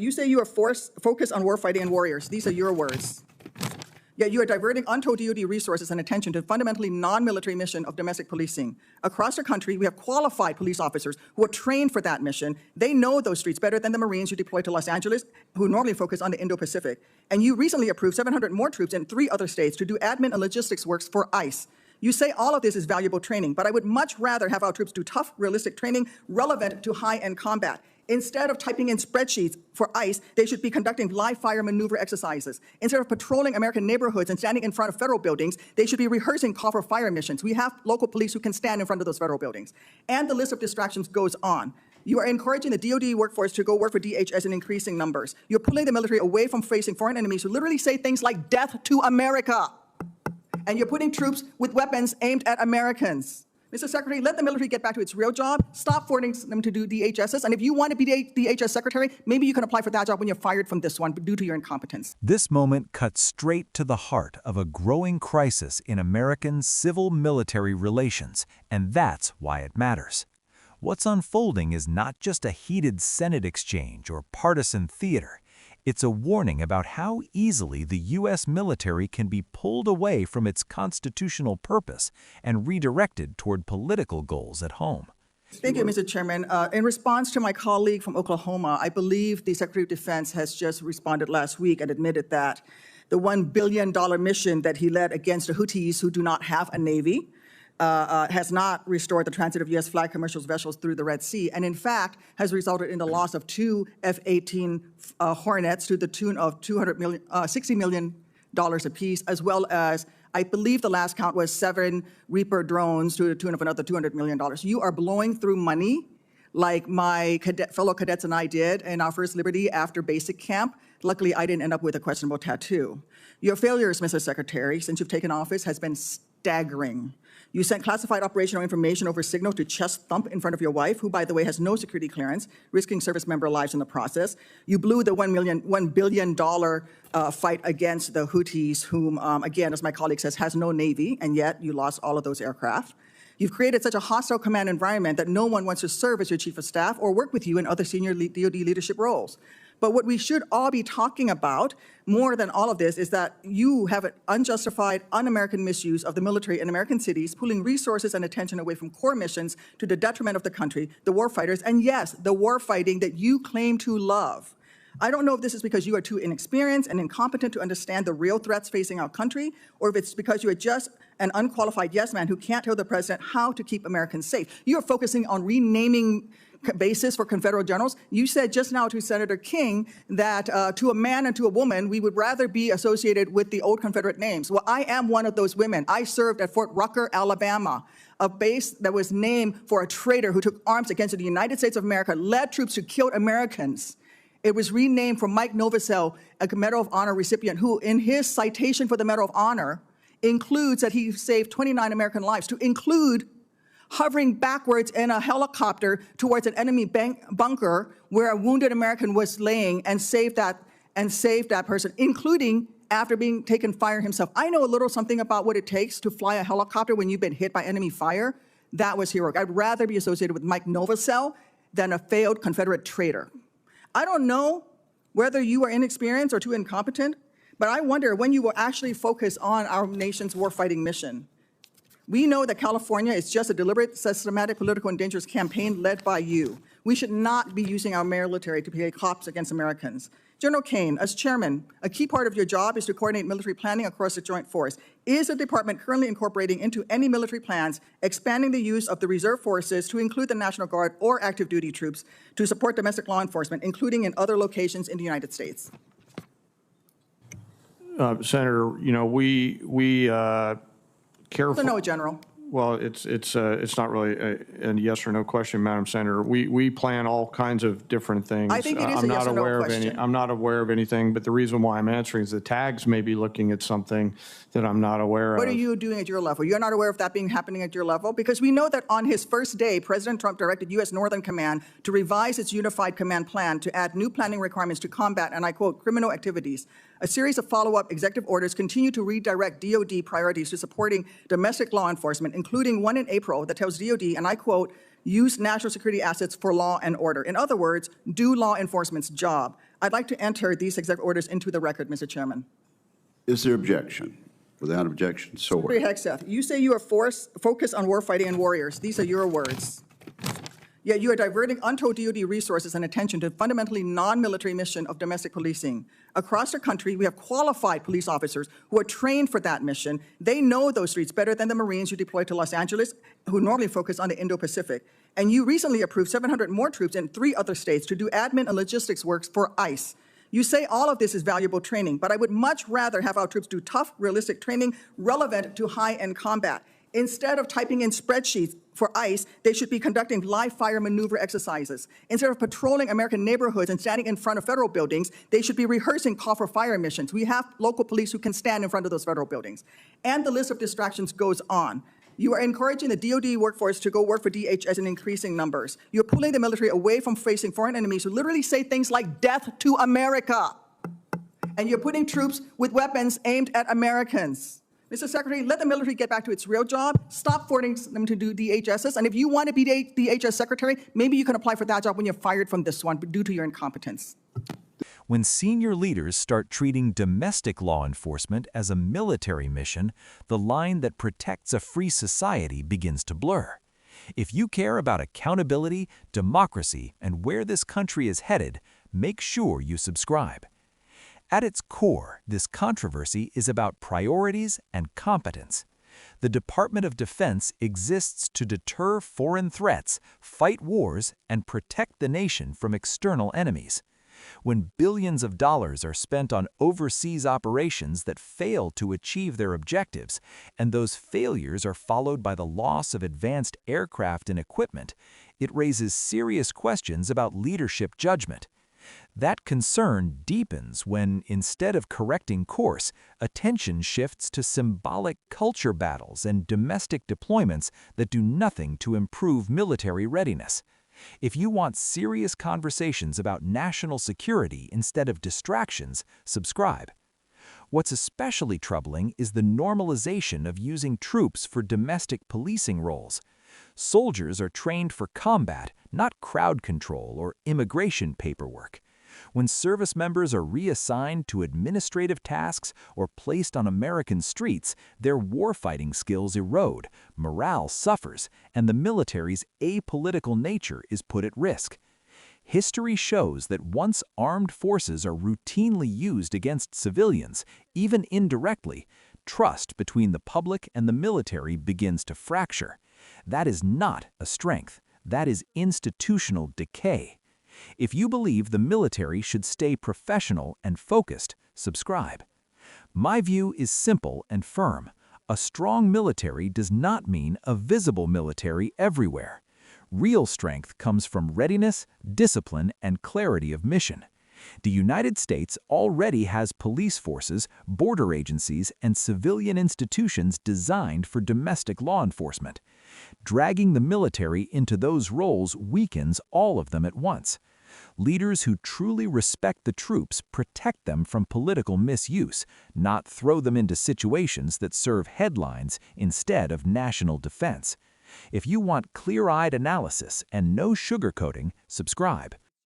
You say you are focused on warfighting and warriors. These are your words. Yet you are diverting untold DoD resources and attention to fundamentally non-military mission of domestic policing. Across our country, we have qualified police officers who are trained for that mission. They know those streets better than the Marines you deploy to Los Angeles, who normally focus on the Indo-Pacific. And you recently approved 700 more troops in 3 other states to do admin and logistics works for ICE. You say all of this is valuable training, but I would much rather have our troops do tough, realistic training relevant to high-end combat. Instead of typing in spreadsheets for ICE, they should be conducting live-fire maneuver exercises. Instead of patrolling American neighborhoods and standing in front of federal buildings, they should be rehearsing call for fire missions. We have local police who can stand in front of those federal buildings. And the list of distractions goes on. You are encouraging the DoD workforce to go work for DHS in increasing numbers. You're pulling the military away from facing foreign enemies who literally say things like death to America. And you're putting troops with weapons aimed at Americans. Mr. Secretary, let the military get back to its real job. Stop forcing them to do DHSs. And if you want to be DHS Secretary, maybe you can apply for that job when you're fired from this one due to your incompetence. This moment cuts straight to the heart of a growing crisis in American civil-military relations, and that's why it matters. What's unfolding is not just a heated Senate exchange or partisan theater. It's a warning about how easily the U.S. military can be pulled away from its constitutional purpose and redirected toward political goals at home. Thank you, Mr. Chairman. In response to my colleague from Oklahoma, I believe the Secretary of Defense has just responded last week and admitted that the $1 billion mission that he led against the Houthis, who do not have a Navy, has not restored the transit of U.S. flag commercial vessels through the Red Sea, and in fact has resulted in the loss of 2 F-18 Hornets to the tune of $60 million apiece, as well as, I believe the last count was 7 Reaper drones to the tune of another $200 million. You are blowing through money like my fellow cadets and I did in our first Liberty after basic camp. Luckily, I didn't end up with a questionable tattoo. Your failures, Mr. Secretary, since you've taken office has been staggering. You sent classified operational information over Signal to chest thump in front of your wife, who, by the way, has no security clearance, risking service member lives in the process. You blew the $1 billion fight against the Houthis, whom, again, as my colleague says, has no Navy, and yet you lost all of those aircraft. You've created such a hostile command environment that no one wants to serve as your chief of staff or work with you in other senior DoD leadership roles. But what we should all be talking about, more than all of this, is that you have an unjustified, un-American misuse of the military in American cities, pulling resources and attention away from core missions to the detriment of the country, the warfighters, and yes, the warfighting that you claim to love. I don't know if this is because you are too inexperienced and incompetent to understand the real threats facing our country, or if it's because you are just an unqualified yes man who can't tell the president how to keep Americans safe. You are focusing on renaming basis for Confederate generals. You said just now to Senator King that to a man and to a woman, we would rather be associated with the old Confederate names. Well, I am one of those women. I served at Fort Rucker, Alabama, a base that was named for a traitor who took arms against the United States of America, led troops who killed Americans. It was renamed for Mike Novosel, a Medal of Honor recipient, who in his citation for the Medal of Honor includes that he saved 29 American lives, to include hovering backwards in a helicopter towards an enemy bunker where a wounded American was laying and saved that person, including after being taken fire himself. I know a little something about what it takes to fly a helicopter when you've been hit by enemy fire. That was heroic. I'd rather be associated with Mike Novosel than a failed Confederate traitor. I don't know whether you are inexperienced or too incompetent, but I wonder when you will actually focus on our nation's warfighting mission. We know that California is just a deliberate, systematic, political and dangerous campaign led by you. We should not be using our military to play cops against Americans. General Kane, as chairman, a key part of your job is to coordinate military planning across the joint force. Is the department currently incorporating into any military plans expanding the use of the reserve forces to include the National Guard or active duty troops to support domestic law enforcement, including in other locations in the United States? Senator, you know, we careful. No, General. Well, it's not really a yes or no question, Madam Senator. We plan all kinds of different things. I think it is a yes or no question. I'm not aware of anything, but the reason why I'm answering is the tags may be looking at something that I'm not aware of. What are you doing at your level? You're not aware of that being happening at your level? Because we know that on his first day, President Trump directed U.S. Northern Command to revise its unified command plan to add new planning requirements to combat, and I quote, criminal activities. A series of follow-up executive orders continue to redirect DoD priorities to supporting domestic law enforcement, including one in April that tells DoD, and I quote, use national security assets for law and order. In other words, do law enforcement's job. I'd like to enter these executive orders into the record, Mr. Chairman. Is there objection? Without objection, so Secretary ordered. Hegseth, you say you are focused on warfighting and warriors. These are your words. Yet you are diverting untold DoD resources and attention to a fundamentally non-military mission of domestic policing. Across the country, we have qualified police officers who are trained for that mission. They know those streets better than the Marines you deployed to Los Angeles, who normally focus on the Indo-Pacific. And you recently approved 700 more troops in 3 other states to do admin and logistics works for ICE. You say all of this is valuable training, but I would much rather have our troops do tough, realistic training relevant to high-end combat. Instead of typing in spreadsheets for ICE, they should be conducting live fire maneuver exercises. Instead of patrolling American neighborhoods and standing in front of federal buildings, they should be rehearsing call for fire missions. We have local police who can stand in front of those federal buildings. And the list of distractions goes on. You are encouraging the DoD workforce to go work for DHS in increasing numbers. You're pulling the military away from facing foreign enemies who literally say things like death to America. And you're putting troops with weapons aimed at Americans. Mr. Secretary, let the military get back to its real job. Stop forcing them to do DHSs. And if you want to be DHS Secretary, maybe you can apply for that job when you're fired from this one due to your incompetence. When senior leaders start treating domestic law enforcement as a military mission, the line that protects a free society begins to blur. If you care about accountability, democracy, and where this country is headed, make sure you subscribe. At its core, this controversy is about priorities and competence. The Department of Defense exists to deter foreign threats, fight wars, and protect the nation from external enemies. When billions of dollars are spent on overseas operations that fail to achieve their objectives, and those failures are followed by the loss of advanced aircraft and equipment, it raises serious questions about leadership judgment. That concern deepens when, instead of correcting course, attention shifts to symbolic culture battles and domestic deployments that do nothing to improve military readiness. If you want serious conversations about national security instead of distractions, subscribe. What's especially troubling is the normalization of using troops for domestic policing roles. Soldiers are trained for combat, not crowd control or immigration paperwork. When service members are reassigned to administrative tasks or placed on American streets, their warfighting skills erode, morale suffers, and the military's apolitical nature is put at risk. History shows that once armed forces are routinely used against civilians, even indirectly, trust between the public and the military begins to fracture. That is not a strength. That is institutional decay. If you believe the military should stay professional and focused, subscribe. My view is simple and firm. A strong military does not mean a visible military everywhere. Real strength comes from readiness, discipline, and clarity of mission. The United States already has police forces, border agencies, and civilian institutions designed for domestic law enforcement. Dragging the military into those roles weakens all of them at once. Leaders who truly respect the troops protect them from political misuse, not throw them into situations that serve headlines instead of national defense. If you want clear-eyed analysis and no sugarcoating, subscribe.